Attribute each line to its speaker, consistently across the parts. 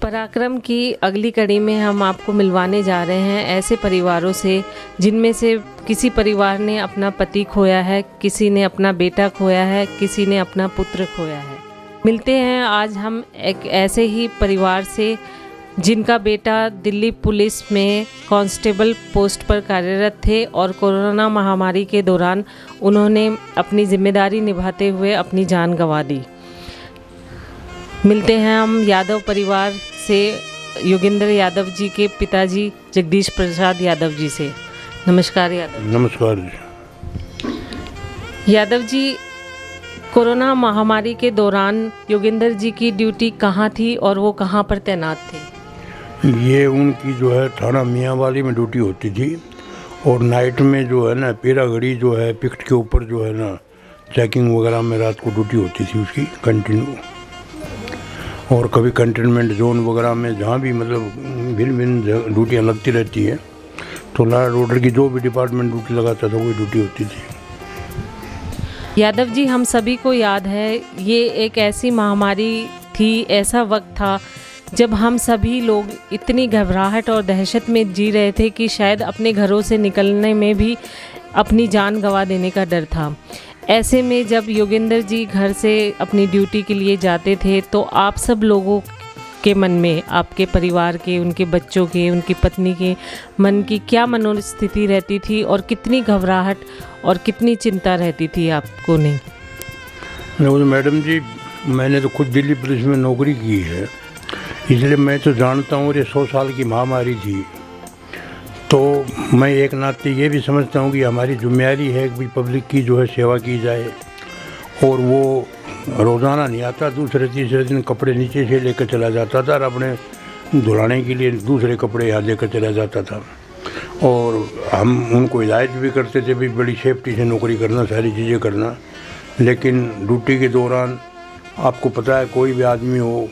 Speaker 1: पराक्रम की अगली कड़ी में हम आपको मिलवाने जा रहे हैं ऐसे परिवारों से जिनमें से किसी परिवार ने अपना पति खोया है, किसी ने अपना बेटा खोया है, किसी ने अपना पुत्र खोया है। मिलते हैं आज हम एक ऐसे ही परिवार से जिनका बेटा दिल्ली पुलिस में कांस्टेबल पोस्ट पर कार्यरत थे और कोरोना महामारी के दौरान उन्होंने अपनी जिम्मेदारी निभाते हुए अपनी जान गंवा दी। मिलते हैं हम यादव परिवार से योगेंद्र यादव जी के पिताजी जगदीश प्रसाद यादव जी से। नमस्कार यादव।
Speaker 2: नमस्कार जी।
Speaker 1: यादव जी, कोरोना महामारी के दौरान योगेंद्र जी की ड्यूटी कहाँ थी और वो कहाँ पर तैनात थे?
Speaker 2: ये उनकी जो है थाना मियांवाली में ड्यूटी होती थी और नाइट में जो है ना पेरागढ़ी जो है पिक्ट के ऊपर जो है ना चेकिंग वगैरह में रात को ड्यूटी होती थी उसकी कंटिन्यू। और कभी कंटेनमेंट जोन वगैरह में जहाँ भी मतलब भिन्न भिन्न ड्यूटियाँ लगती रहती हैं, तो लॉ एंड ऑर्डर की जो भी डिपार्टमेंट ड्यूटी लगाता था वही ड्यूटी होती थी।
Speaker 1: यादव जी, हम सभी को याद है ये एक ऐसी महामारी थी, ऐसा वक्त था जब हम सभी लोग इतनी घबराहट और दहशत में जी रहे थे कि शायद अपने घरों से निकलने में भी अपनी जान गंवा देने का डर था। ऐसे में जब योगेंद्र जी घर से अपनी ड्यूटी के लिए जाते थे तो आप सब लोगों के मन में, आपके परिवार के, उनके बच्चों के, उनकी पत्नी के मन की क्या मनोस्थिति रहती थी और कितनी घबराहट और कितनी चिंता रहती थी आपको? नहीं
Speaker 2: मैडम जी, मैंने तो खुद दिल्ली पुलिस में नौकरी की है, इसलिए मैं तो जानता हूँ ये 100 साल की महामारी थी। तो मैं एक नाते ये भी समझता हूँ कि हमारी जिम्मेदारी है कि पब्लिक की जो है सेवा की जाए। और वो रोज़ाना नहीं आता, दूसरे तीसरे दिन कपड़े नीचे से लेकर चला जाता था और अपने धुलाने के लिए दूसरे कपड़े यहाँ लेकर चला जाता था। और हम उनको हिदायत भी करते थे भी बड़ी सेफ्टी से नौकरी करना, सारी चीज़ें करना। लेकिन ड्यूटी के दौरान आपको पता है कोई भी आदमी हो,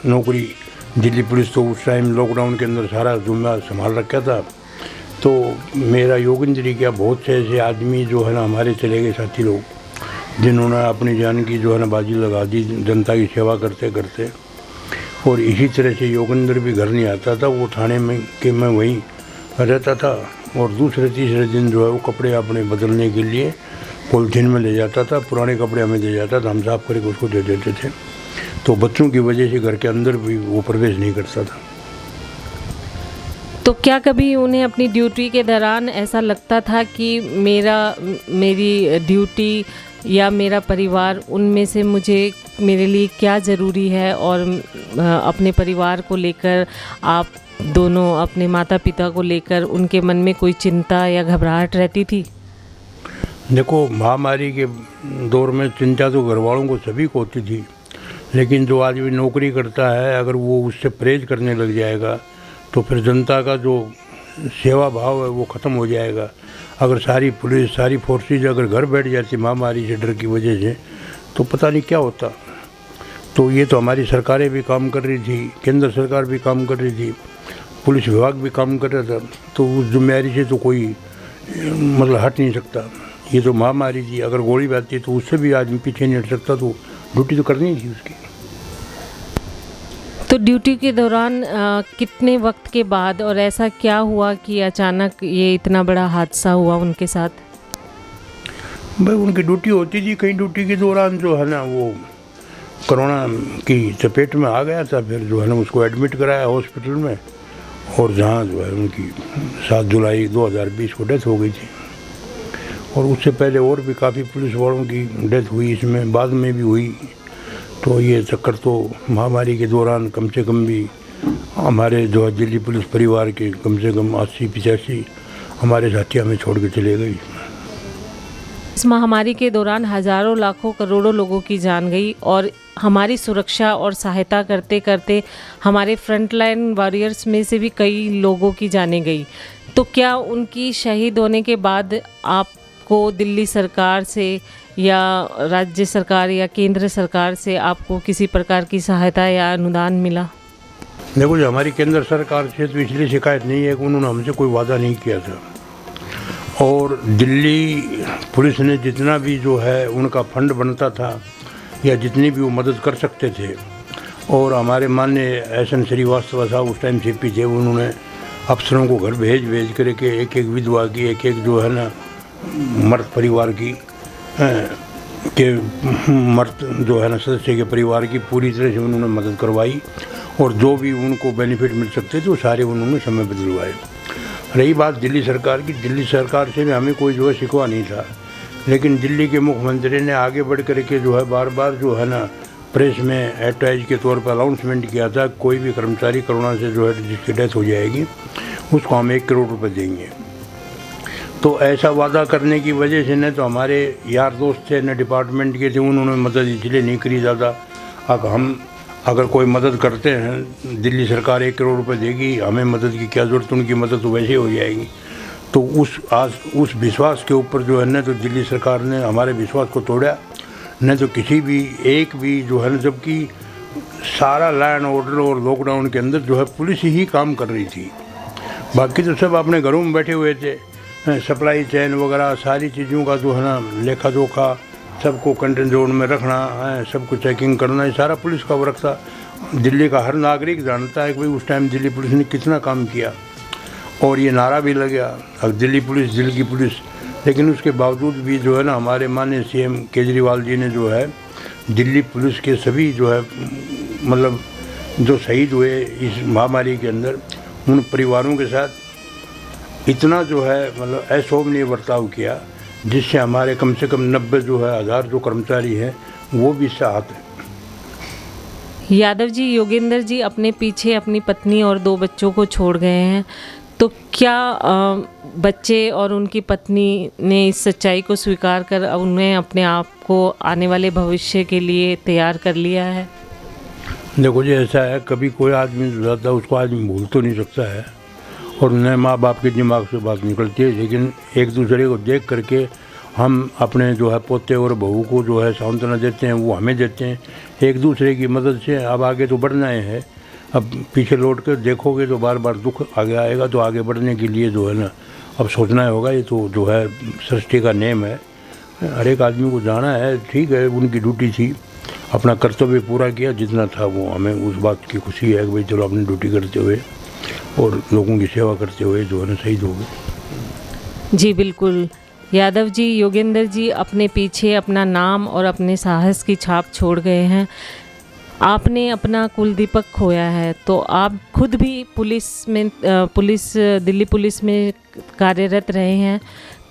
Speaker 2: नौकरी दिल्ली पुलिस तो उस टाइम लॉकडाउन के अंदर सारा जिम्मा संभाल रखा था। तो मेरा योगेंद्र जी क्या बहुत से ऐसे आदमी जो है ना हमारे चले गए साथी लोग, जिन्होंने अपनी जान की जो है ना बाजी लगा दी जनता की सेवा करते करते। और इसी तरह से योगेंद्र भी घर नहीं आता था, वो थाने में कि मैं वहीं रहता था और दूसरे तीसरे दिन जो है वो कपड़े अपने बदलने के लिए पॉलिथीन में ले जाता था, पुराने कपड़े हमें दे जाता था, हम साफ करके उसको दे देते थे। तो बच्चों की वजह से घर के अंदर भी वो प्रवेश नहीं करता था।
Speaker 1: तो क्या कभी उन्हें अपनी ड्यूटी के दौरान ऐसा लगता था कि मेरी ड्यूटी या मेरा परिवार, उनमें से मेरे लिए क्या ज़रूरी है, और अपने परिवार को लेकर, आप दोनों अपने माता पिता को लेकर उनके मन में कोई चिंता या घबराहट रहती थी?
Speaker 2: देखो, महामारी के दौर में चिंता तो घर वालों को सभी को होती थी, लेकिन जो आदमी नौकरी करता है अगर वो उससे परहेज करने लग जाएगा तो फिर जनता का जो सेवा भाव है वो ख़त्म हो जाएगा। अगर सारी पुलिस, सारी फोर्सेज अगर घर बैठ जाती महामारी से डर की वजह से, तो पता नहीं क्या होता। तो ये तो हमारी सरकारें भी काम कर रही थी, केंद्र सरकार भी काम कर रही थी, पुलिस विभाग भी काम कर रहा था। तो उस जिम्मेदारी से तो कोई मतलब हट नहीं सकता। ये तो महामारी थी, अगर गोली भी आती तो उससे भी आदमी पीछे नहीं हट सकता, तो ड्यूटी तो करनी थी उसकी।
Speaker 1: तो ड्यूटी के दौरान कितने वक्त के बाद और ऐसा क्या हुआ कि अचानक ये इतना बड़ा हादसा हुआ उनके साथ?
Speaker 2: भाई, उनकी ड्यूटी होती थी, कहीं ड्यूटी के दौरान जो है ना वो कोरोना की चपेट में आ गया था। फिर जो है ना उसको एडमिट कराया हॉस्पिटल में, और जहाँ जो है उनकी 7 जुलाई 2020 को डेथ हो गई थी। और उससे पहले और भी काफ़ी पुलिस वालों की डेथ हुई, इसमें बाद में भी हुई। तो ये चक्कर तो महामारी के दौरान कम से कम भी हमारे जो है दिल्ली पुलिस परिवार के कम से कम 80-85 हमारे साथी हमें छोड़ के चले गई।
Speaker 1: इस महामारी के दौरान हज़ारों, लाखों, करोड़ों लोगों की जान गई और हमारी सुरक्षा और सहायता करते करते हमारे फ्रंटलाइन वॉरियर्स में से भी कई लोगों की जानें गई। तो क्या उनकी शहीद होने के बाद आपको दिल्ली सरकार से या राज्य सरकार या केंद्र सरकार से आपको किसी प्रकार की सहायता या अनुदान मिला?
Speaker 2: देखो, जो हमारी केंद्र सरकार से तो इसलिए शिकायत नहीं है कि उन्होंने हमसे कोई वादा नहीं किया था। और दिल्ली पुलिस ने जितना भी जो है उनका फंड बनता था या जितनी भी वो मदद कर सकते थे, और हमारे माननीय एस.एन. श्रीवास्तव साहब उस टाइम सीपी थे, उन्होंने अफसरों को घर भेज करके एक एक विधवा की, एक एक जो है ना मर्द परिवार की के मर्द जो है ना सदस्य के परिवार की पूरी तरह से उन्होंने मदद करवाई और जो भी उनको बेनिफिट मिल सकते थे वो सारे उन्होंने समय पर दिलवाए। रही बात दिल्ली सरकार की, दिल्ली सरकार से भी हमें कोई जो है शिकवा नहीं था, लेकिन दिल्ली के मुख्यमंत्री ने आगे बढ़ करके जो है बार बार जो है ना प्रेस में एडवर्टाइज के तौर पर अनाउंसमेंट किया था, कोई भी कर्मचारी कोरोना से जो है जिसकी डेथ हो जाएगी उसको हम 1 करोड़ रुपए देंगे। तो ऐसा वादा करने की वजह से न तो हमारे यार दोस्त थे न डिपार्टमेंट के थे, उन्होंने मदद इसलिए नहीं करी ज़्यादा। अगर कोई मदद करते हैं, दिल्ली सरकार 1 करोड़ रुपए देगी, हमें मदद की क्या ज़रूरत, उनकी मदद तो वैसे हो जाएगी। तो उस विश्वास के ऊपर जो है न तो दिल्ली सरकार ने हमारे विश्वास को तोड़ा, न तो किसी भी एक भी जो है न, जबकि सारा लॉ एंड ऑर्डर और लॉकडाउन के अंदर जो है पुलिस ही काम कर रही थी, बाकी तो सब अपने घरों में बैठे हुए थे। सप्लाई चेन वगैरह सारी चीज़ों का जो है ना लेखा जोखा, सबको कंटेन जोन में रखना है, सबको चेकिंग करना, ये सारा पुलिस का वर्क था। दिल्ली का हर नागरिक जानता है कि भाई उस टाइम दिल्ली पुलिस ने कितना काम किया और ये नारा भी लग गया, अब दिल्ली पुलिस दिल की पुलिस। लेकिन उसके बावजूद भी जो है ना हमारे माननीय CM केजरीवाल जी ने जो है दिल्ली पुलिस के सभी जो है मतलब जो शहीद हुए इस महामारी के अंदर, उन परिवारों के साथ इतना जो है मतलब अशोभनीय बर्ताव किया, जिससे हमारे कम से कम 90 जो है हज़ार जो कर्मचारी हैं वो भी साथ हैं।
Speaker 1: यादव जी, योगेंद्र जी अपने पीछे अपनी पत्नी और 2 बच्चों को छोड़ गए हैं, तो क्या बच्चे और उनकी पत्नी ने इस सच्चाई को स्वीकार कर उन्हें अपने आप को आने वाले भविष्य के लिए तैयार कर लिया है?
Speaker 2: देखो जी, ऐसा है कभी कोई आदमी जो जाता है उसको आदमी भूल तो नहीं सकता है, और न माँ बाप के दिमाग से बात निकलती है, लेकिन एक दूसरे को देख करके हम अपने जो है पोते और बहू को जो है सांत्वना देते हैं, वो हमें देते हैं। एक दूसरे की मदद से अब आगे तो बढ़ना है। अब पीछे लौट कर देखोगे तो बार बार दुख आगे आएगा, तो आगे बढ़ने के लिए जो है ना अब सोचना होगा। ये तो जो है सृष्टि का नेम है, हर एक आदमी को जाना है। ठीक है, उनकी ड्यूटी थी, अपना कर्तव्य पूरा किया जितना था वो। हमें उस बात की खुशी है कि भाई चलो अपनी ड्यूटी करते हुए और लोगों की सेवा करते हुए जो है ना शहीद हो गए।
Speaker 1: जी बिल्कुल यादव जी, योगेंद्र जी अपने पीछे अपना नाम और अपने साहस की छाप छोड़ गए हैं। आपने अपना कुलदीपक खोया है, तो आप खुद भी दिल्ली पुलिस में कार्यरत रहे हैं,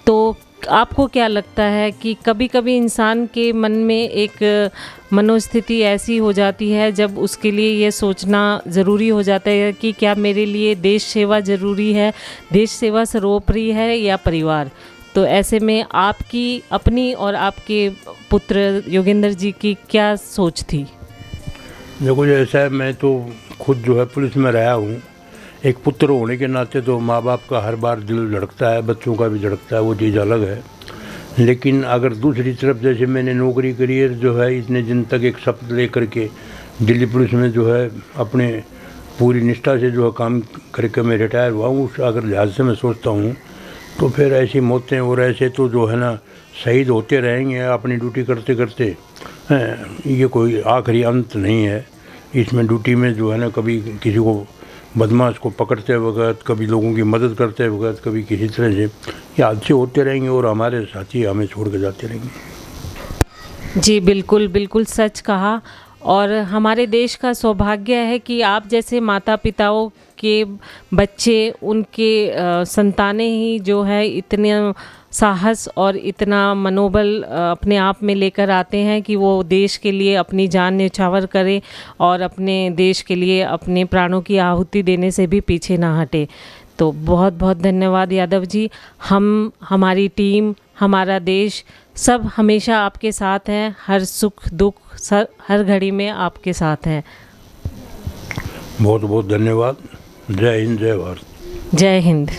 Speaker 1: तो आपको क्या लगता है कि कभी कभी इंसान के मन में एक मनोस्थिति ऐसी हो जाती है जब उसके लिए ये सोचना ज़रूरी हो जाता है कि क्या मेरे लिए देश सेवा ज़रूरी है, देश सेवा सर्वोपरि है या परिवार? तो ऐसे में आपकी अपनी और आपके पुत्र योगेंद्र जी की क्या सोच थी?
Speaker 2: देखो ऐसा है, मैं तो खुद जो है पुलिस में रहा हूँ। एक पुत्र होने के नाते तो माँ बाप का हर बार दिल धड़कता है, बच्चों का भी धड़कता है, वो चीज़ अलग है। लेकिन अगर दूसरी तरफ जैसे मैंने नौकरी करियर जो है इतने दिन तक एक शपथ ले करके दिल्ली पुलिस में जो है अपने पूरी निष्ठा से जो है काम करके मैं रिटायर हुआ हूँ, उस अगर लिहाज से मैं सोचता हूँ तो फिर ऐसी मौतें और ऐसे तो जो है ना शहीद होते रहेंगे अपनी ड्यूटी करते करते। ये कोई आखिरी अंत नहीं है। इसमें ड्यूटी में जो है ना कभी किसी को बदमाश को पकड़ते वक्त, कभी लोगों की मदद करते वक्त, कभी किसी तरह से ये हादसे होते रहेंगे और हमारे साथी हमें छोड़ के जाते रहेंगे।
Speaker 1: जी बिल्कुल बिल्कुल सच कहा। और हमारे देश का सौभाग्य है कि आप जैसे माता पिताओं के बच्चे, उनके संतानें ही जो है इतने साहस और इतना मनोबल अपने आप में लेकर आते हैं कि वो देश के लिए अपनी जान न्यौछावर करें और अपने देश के लिए अपने प्राणों की आहुति देने से भी पीछे ना हटे। तो बहुत बहुत धन्यवाद यादव जी। हमारी टीम, हमारा देश सब हमेशा आपके साथ हैं, हर सुख दुख हर घड़ी में आपके साथ हैं।
Speaker 2: बहुत बहुत धन्यवाद। जय हिंद, जय भारत।
Speaker 1: जय हिंद।